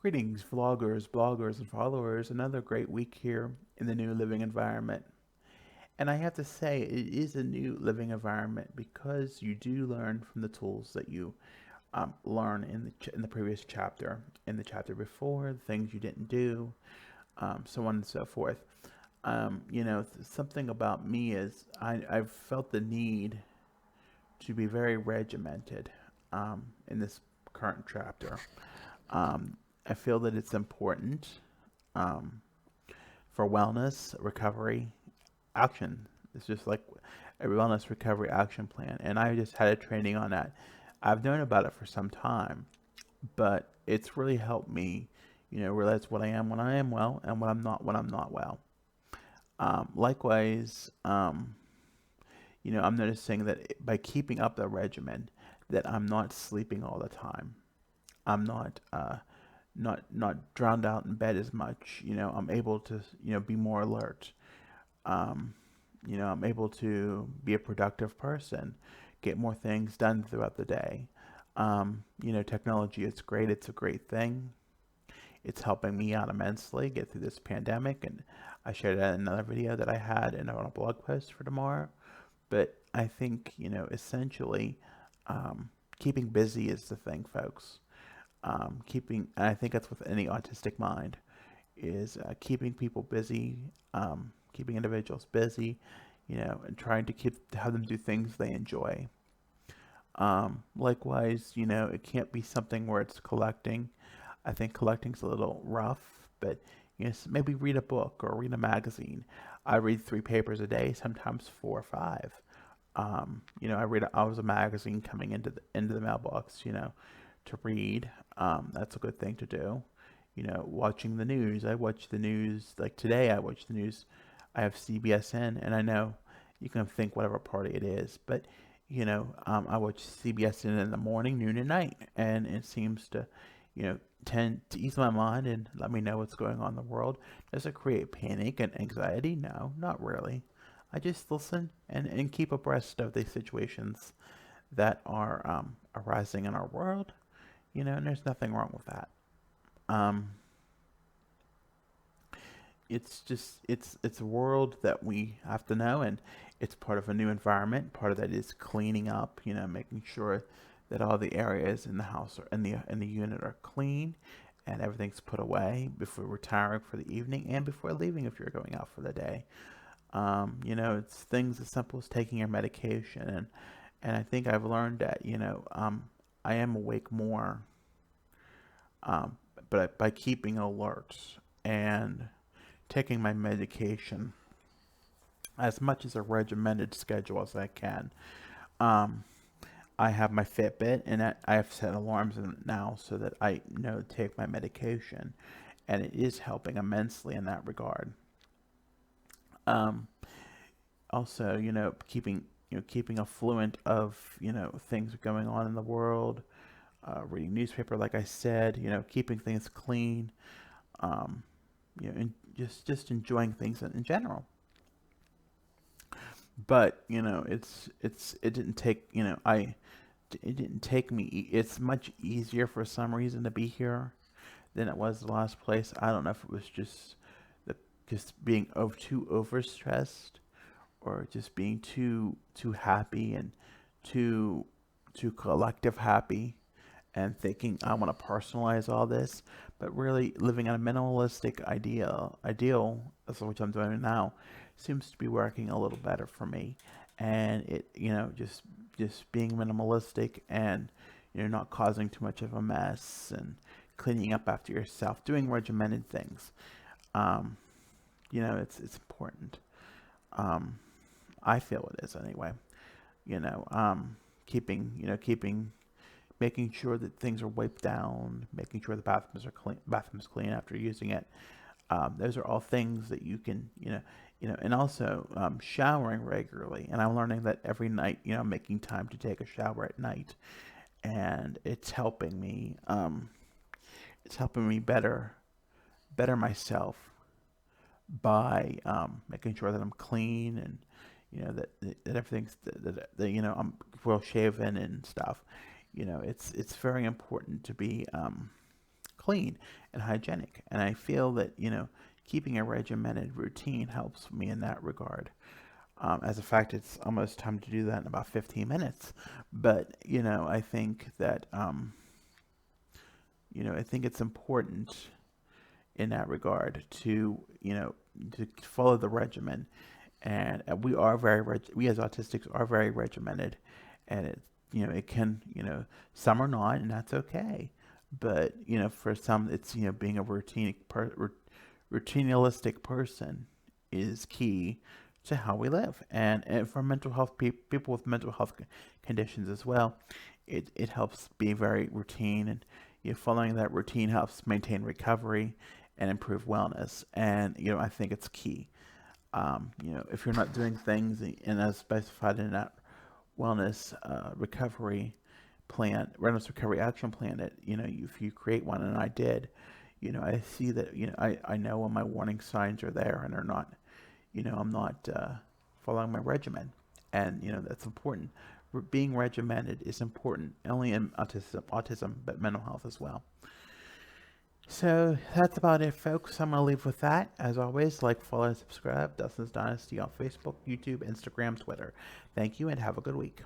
Greetings, vloggers, bloggers, and followers. Another great week here in the new living environment. And I have to say, it is a new living environment because you do learn from the tools that you learn in the previous chapter, in the chapter before, the things you didn't do, so on and so forth. Something about me is I've felt the need to be very regimented in this current chapter. Um, I feel that it's important um, for wellness, recovery, action. It's just like a wellness recovery action plan. And I just had a training on that. I've known about it for some time, but it's really helped me, realize what I am when I am well and what I'm not when I'm not well. Likewise, I'm noticing that by keeping up the regimen, that I'm not sleeping all the time. I'm not drowned out in bed as much. I'm able to be more alert. Um, I'm able to be a productive person, get more things done throughout the day. Technology is great. It's a great thing. It's helping me out immensely get through this pandemic. And I shared that in another video that I had and on a blog post for tomorrow. But I think, essentially, keeping busy is the thing, folks. And I think that's with any autistic mind, is keeping people busy, keeping individuals busy, and trying to have them do things they enjoy. Likewise, it can't be something where it's collecting. I think collecting's a little rough, but maybe read a book or read a magazine. I read 3 papers a day, sometimes 4 or 5. I read I was a magazine coming into the mailbox, to read. That's a good thing to do. Watching the news. I watch the news like today. I watch the news. I have CBSN, and I know you can think whatever party it is, but I watch CBSN in the morning, noon, and night, and it seems to, tend to ease my mind and let me know what's going on in the world. Does it create panic and anxiety? No, not really. I just listen and keep abreast of the situations that are arising in our world, and there's nothing wrong with that. Um, it's a world that we have to know, and it's part of a new environment. Part of that is cleaning up, making sure that all the areas in the house or in the unit are clean and everything's put away before retiring for the evening and before leaving if you're going out for the day. It's things as simple as taking your medication, and I think I've learned that I am awake more, um, but by keeping alert and taking my medication as much as a regimented schedule as I can. Um, I have my Fitbit, and I have set alarms in it now so that I know to take my medication, and it is helping immensely in that regard. Um, Also, keeping affluent of things going on in the world, reading newspaper, like I said, keeping things clean, um, and just enjoying things in general. But it didn't take it didn't take me. It's much easier for some reason to be here than it was the last place. I don't know if it was the just being too overstressed, or just being too happy and too too collective happy, and thinking I want to personalize all this, but really living in a minimalistic ideal, that's which I'm doing now, seems to be working a little better for me. And it, just being minimalistic, and not causing too much of a mess, and cleaning up after yourself, doing regimented things. Um, it's important. Um, I feel it is anyway. You know, um, keeping making sure that things are wiped down, making sure the bathrooms clean after using it. Those are all things that you can, and also showering regularly. And I'm learning that every night, making time to take a shower at night, and it's helping me better myself by making sure that I'm clean, and that everything's that I'm well shaven and stuff. It's very important to be clean and hygienic. And I feel that, keeping a regimented routine helps me in that regard. As a fact, it's almost time to do that in about 15 minutes. But, I think that, I think it's important in that regard to follow the regimen. And we are we as autistics are very regimented, and it can, some are not, and that's okay. But, for some, it's, being a routinalistic person is key to how we live. And for mental health, people with mental health conditions as well, it helps be very routine, and following that routine helps maintain recovery and improve wellness. And I think it's key. If you're not doing things and as specified in that wellness recovery plan, wellness recovery action plan, that if you create one, and I did, I see that I know when my warning signs are there and are not, I'm not following my regimen, and that's important. Being regimented is important, only in autism, but mental health as well. So that's about it, folks. I'm going to leave with that. As always, like, follow, and subscribe. Dustin's Dynasty on Facebook, YouTube, Instagram, Twitter. Thank you, and have a good week.